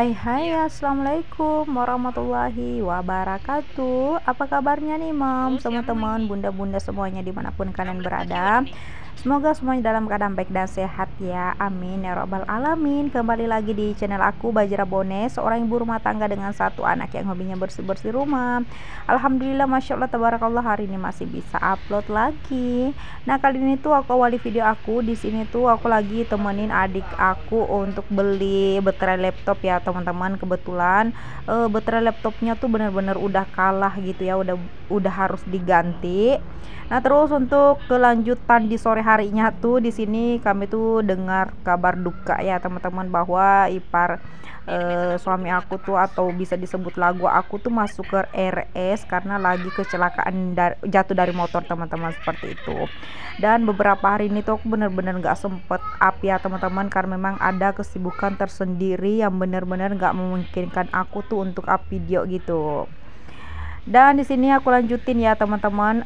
Hai, assalamualaikum warahmatullahi wabarakatuh. Apa kabarnya nih, Mom, teman-teman, bunda-bunda semuanya dimanapun kalian berada? Semoga semuanya dalam keadaan baik dan sehat ya, amin ya robbal alamin. Kembali lagi di channel aku, Bajra Bone, seorang ibu rumah tangga dengan satu anak yang hobinya bersih-bersih rumah. Alhamdulillah, masya Allah, tabarakallah, hari ini masih bisa upload lagi. Nah, kali ini tuh aku awali video aku di sini tuh aku lagi temenin adik aku untuk beli baterai laptop ya teman-teman. Kebetulan baterai laptopnya tuh bener-bener udah kalah gitu ya, udah harus diganti. Nah, terus untuk kelanjutan di sore harinya tuh di sini kami tuh dengar kabar duka ya teman-teman, bahwa ipar suami aku tuh, atau bisa disebut lagu aku tuh, masuk ke RS karena lagi kecelakaan jatuh dari motor teman-teman, seperti itu. Dan beberapa hari ini tuh aku bener-bener nggak sempet up ya teman-teman, karena memang ada kesibukan tersendiri yang bener-bener nggak memungkinkan aku tuh untuk up video gitu. Dan di sini aku lanjutin ya teman-teman,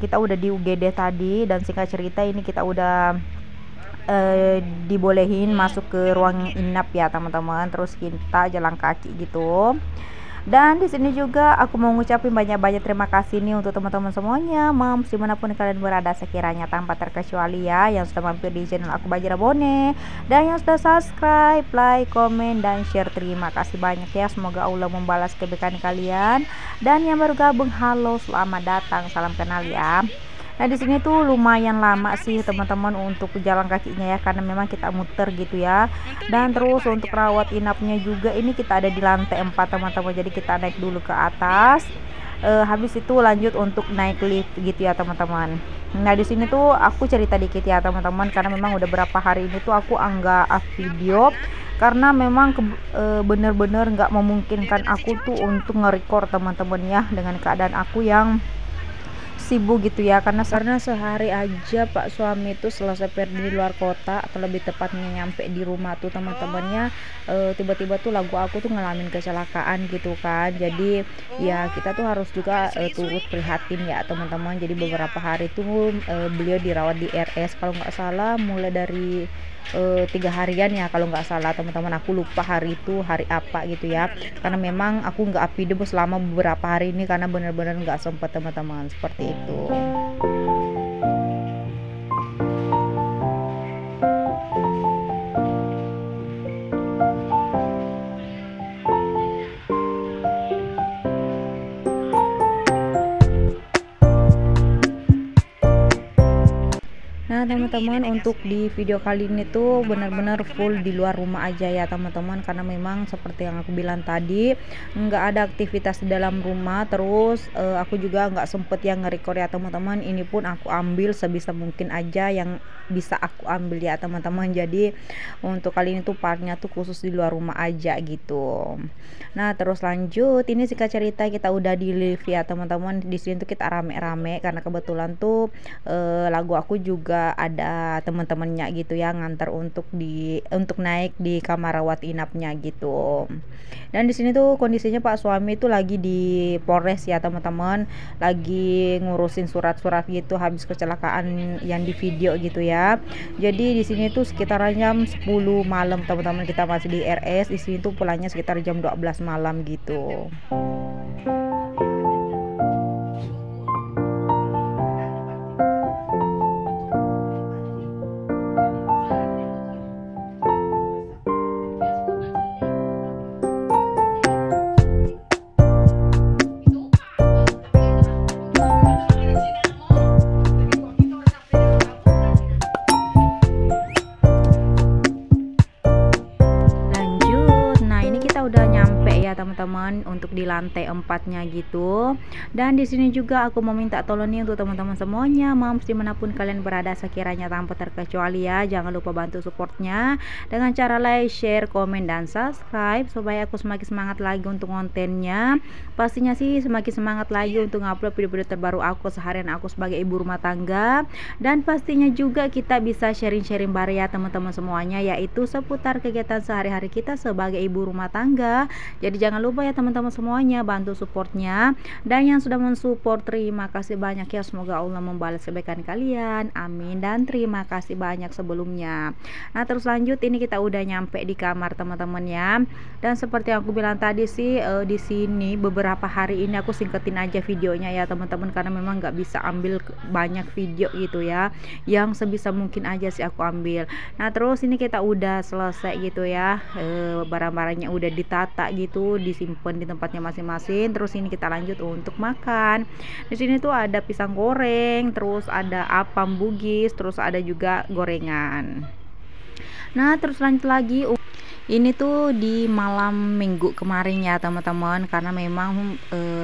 kita udah di UGD tadi, dan singkat cerita ini kita udah dibolehin masuk ke ruang inap ya teman-teman, terus kita jalan kaki gitu. Dan di sini juga aku mau ngucapin banyak-banyak terima kasih nih untuk teman-teman semuanya, Moms, dimanapun kalian berada, sekiranya tanpa terkecuali ya, yang sudah mampir di channel aku, Bajra Bone, dan yang sudah subscribe, like, komen, dan share. Terima kasih banyak ya, semoga Allah membalas kebaikan kalian. Dan yang baru gabung, halo, selamat datang, salam kenal ya. Nah, di sini tuh lumayan lama sih teman-teman untuk jalan kakinya ya, karena memang kita muter gitu ya. Dan terus untuk rawat inapnya juga ini kita ada di lantai 4 teman-teman, jadi kita naik dulu ke atas. Habis itu lanjut untuk naik lift gitu ya teman-teman. Nah, di sini tuh aku cerita dikit ya teman-teman, karena memang udah berapa hari ini tuh aku nggak up video, karena memang bener-bener nggak memungkinkan aku tuh untuk nge-record teman-teman ya, dengan keadaan aku yang sibuk gitu ya, karena sehari aja Pak suami itu selesai pergi di luar kota, atau lebih tepatnya nyampe di rumah tuh teman-temannya, tiba-tiba tuh lagu aku tuh ngalamin kecelakaan gitu kan. Jadi ya kita tuh harus juga turut prihatin ya teman-teman. Jadi beberapa hari tuh beliau dirawat di RS kalau nggak salah, mulai dari 3 harian ya kalau nggak salah teman-teman. Aku lupa hari itu hari apa gitu ya, karena memang aku nggak up video selama beberapa hari ini karena bener-bener nggak sempet teman-teman, seperti itu. Nah teman-teman, untuk di video kali ini tuh benar-benar full di luar rumah aja ya teman-teman, karena memang seperti yang aku bilang tadi, nggak ada aktivitas di dalam rumah. Terus aku juga nggak sempet yang nge-record ya teman-teman. Ini pun aku ambil sebisa mungkin aja yang bisa aku ambil ya teman-teman. Jadi untuk kali ini tuh partnya tuh khusus di luar rumah aja gitu. Nah, terus lanjut, ini singkat cerita kita udah di lift ya teman-teman. Di sini tuh kita rame-rame karena kebetulan tuh lagu aku juga ada teman-temannya gitu ya, ngantar untuk naik di kamar rawat inapnya gitu. Dan di sini tuh kondisinya Pak suami itu lagi di Polres ya teman-teman, lagi ngurusin surat-surat gitu habis kecelakaan yang di video gitu ya. Jadi di sini tuh sekitar jam 10 malam teman-teman, kita masih di RS. Di sini tuh pulangnya sekitar jam 12 malam gitu. Udah nyampe ya teman-teman untuk di lantai 4-nya gitu. Dan di sini juga aku mau minta tolong nih untuk teman-teman semuanya, Moms, dimanapun kalian berada, sekiranya tanpa terkecuali ya, jangan lupa bantu supportnya dengan cara like, share, komen, dan subscribe, supaya aku semakin semangat lagi untuk kontennya. Pastinya sih semakin semangat lagi untuk ngupload video-video terbaru aku seharian aku sebagai ibu rumah tangga. Dan pastinya juga kita bisa sharing-sharing bareng ya teman-teman semuanya, yaitu seputar kegiatan sehari-hari kita sebagai ibu rumah tangga. Jadi jangan lupa ya teman-teman semua semuanya bantu supportnya, dan yang sudah mensupport terima kasih banyak ya, semoga Allah membalas kebaikan kalian, amin, dan terima kasih banyak sebelumnya. Nah terus lanjut, ini kita udah nyampe di kamar teman-teman ya, dan seperti yang aku bilang tadi sih, di sini beberapa hari ini aku singketin aja videonya ya teman-teman, karena memang nggak bisa ambil banyak video gitu ya, yang sebisa mungkin aja sih aku ambil. Nah terus ini kita udah selesai gitu ya, barang-barangnya udah ditata gitu, disimpan di tempatnya masing-masing. Terus ini kita lanjut untuk makan. Di sini tuh ada pisang goreng, terus ada apam bugis, terus ada juga gorengan. Nah terus lanjut lagi, ini tuh di malam minggu kemarin ya teman-teman, karena memang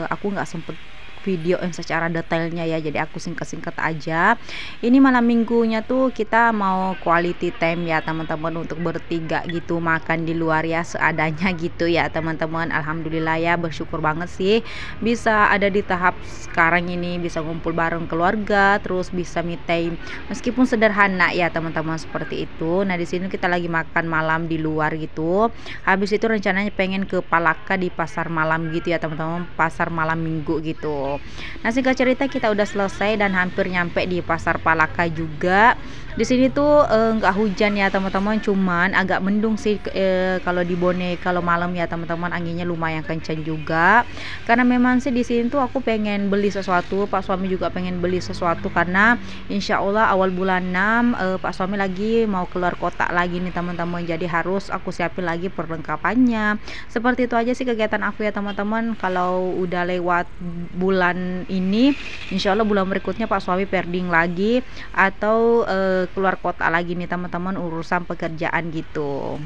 aku nggak sempet videoin secara detailnya ya, jadi aku singkat-singkat aja. Ini malam minggunya tuh kita mau quality time ya teman-teman, untuk bertiga gitu, makan di luar ya seadanya gitu ya teman-teman. Alhamdulillah ya, bersyukur banget sih bisa ada di tahap sekarang ini, bisa ngumpul bareng keluarga, terus bisa me time meskipun sederhana ya teman-teman, seperti itu. Nah di sini kita lagi makan malam di luar gitu, habis itu rencananya pengen ke Palaka di pasar malam gitu ya teman-teman, pasar malam minggu gitu. Nah singkat cerita kita udah selesai dan hampir nyampe di pasar Palaka juga. Di sini tuh nggak hujan ya teman-teman, cuman agak mendung sih kalau di Bone kalau malam ya teman-teman, anginnya lumayan kencang juga. Karena memang sih di sini tuh aku pengen beli sesuatu, Pak suami juga pengen beli sesuatu, karena insya Allah awal bulan 6 Pak suami lagi mau keluar kota lagi nih teman-teman, jadi harus aku siapin lagi perlengkapannya. Seperti itu aja sih kegiatan aku ya teman-teman. Kalau udah lewat bulan ini, insya Allah bulan berikutnya Pak suami perding lagi atau keluar kota lagi nih teman-teman, urusan pekerjaan gitu.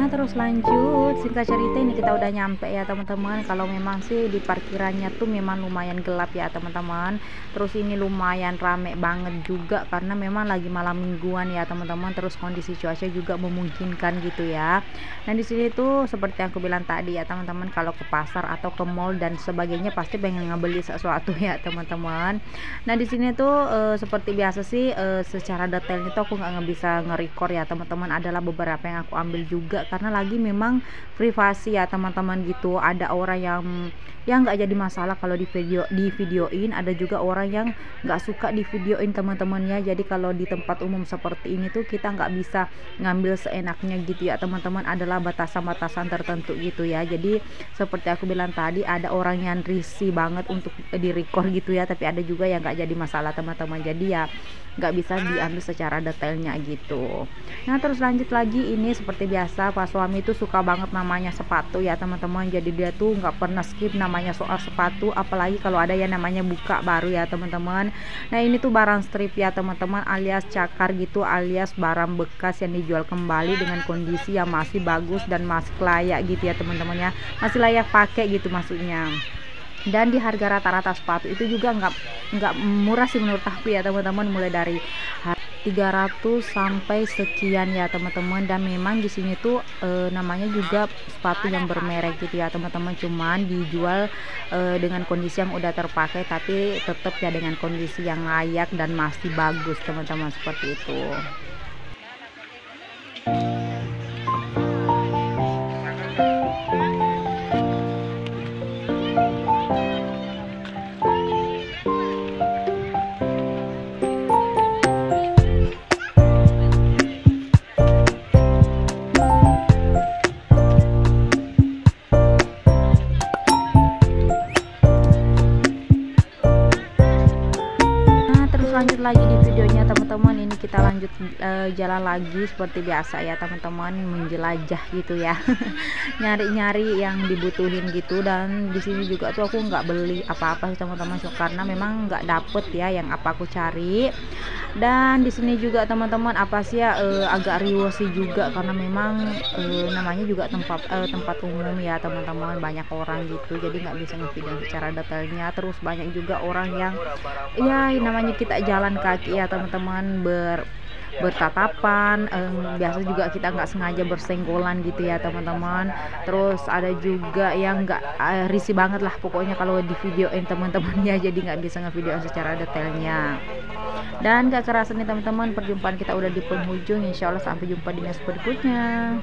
Terus lanjut, singkat cerita ini kita udah nyampe ya teman-teman. Kalau memang sih di parkirannya tuh memang lumayan gelap ya teman-teman, terus ini lumayan rame banget juga karena memang lagi malam mingguan ya teman-teman, terus kondisi cuaca juga memungkinkan gitu ya. Nah di sini tuh seperti yang aku bilang tadi ya teman-teman, kalau ke pasar atau ke mall dan sebagainya pasti pengen ngebeli sesuatu ya teman-teman. Nah di sini tuh seperti biasa sih, secara detailnya tuh aku nggak bisa nge-record ya teman-teman, adalah beberapa yang aku ambil juga karena lagi memang privasi ya teman-teman gitu. Ada orang yang nggak jadi masalah kalau di videoin, ada juga orang yang nggak suka di videoin teman-teman ya. Jadi kalau di tempat umum seperti ini tuh kita nggak bisa ngambil seenaknya gitu ya teman-teman, adalah batasan-batasan tertentu gitu ya. Jadi seperti aku bilang tadi, ada orang yang risih banget untuk di record gitu ya, tapi ada juga yang nggak jadi masalah teman-teman, jadi ya nggak bisa diambil secara detailnya gitu. Nah terus lanjut lagi, ini seperti biasa Pak suami itu suka banget namanya sepatu ya teman-teman, jadi dia tuh nggak pernah skip namanya soal sepatu, apalagi kalau ada yang namanya buka baru ya teman-teman. Nah ini tuh barang strip ya teman-teman, alias cakar gitu, alias barang bekas yang dijual kembali dengan kondisi yang masih bagus dan masih layak gitu ya teman-teman ya, masih layak pakai gitu maksudnya. Dan di harga rata-rata sepatu itu juga nggak murah sih menurut aku ya teman-teman, mulai dari 300 sampai sekian ya teman-teman. Dan memang di sini tuh namanya juga sepatu yang bermerek gitu ya teman-teman, cuman dijual dengan kondisi yang udah terpakai, tapi tetap ya dengan kondisi yang layak dan masih bagus teman-teman, seperti itu. Lanjut lagi di videonya teman-teman, ini kita lanjut jalan lagi seperti biasa ya teman-teman, menjelajah gitu ya nyari-nyari yang dibutuhin gitu. Dan di sini juga tuh aku nggak beli apa-apa sih teman-teman, karena memang nggak dapet ya yang apa aku cari. Dan di sini juga teman-teman apa sih ya, agak riuh sih juga karena memang namanya juga tempat umum ya teman-teman, banyak orang gitu, jadi nggak bisa ngevideo secara detailnya. Terus banyak juga orang yang ya namanya kita jalan kaki ya teman-teman, bertatapan. Biasa juga kita nggak sengaja bersenggolan gitu ya teman-teman. Terus ada juga yang nggak risih banget lah pokoknya kalau di videoin teman-temannya, jadi nggak bisa ngevideoin secara detailnya. Dan gak kerasa nih teman-teman, perjumpaan kita udah di penghujung. Insya Allah sampai jumpa di next berikutnya.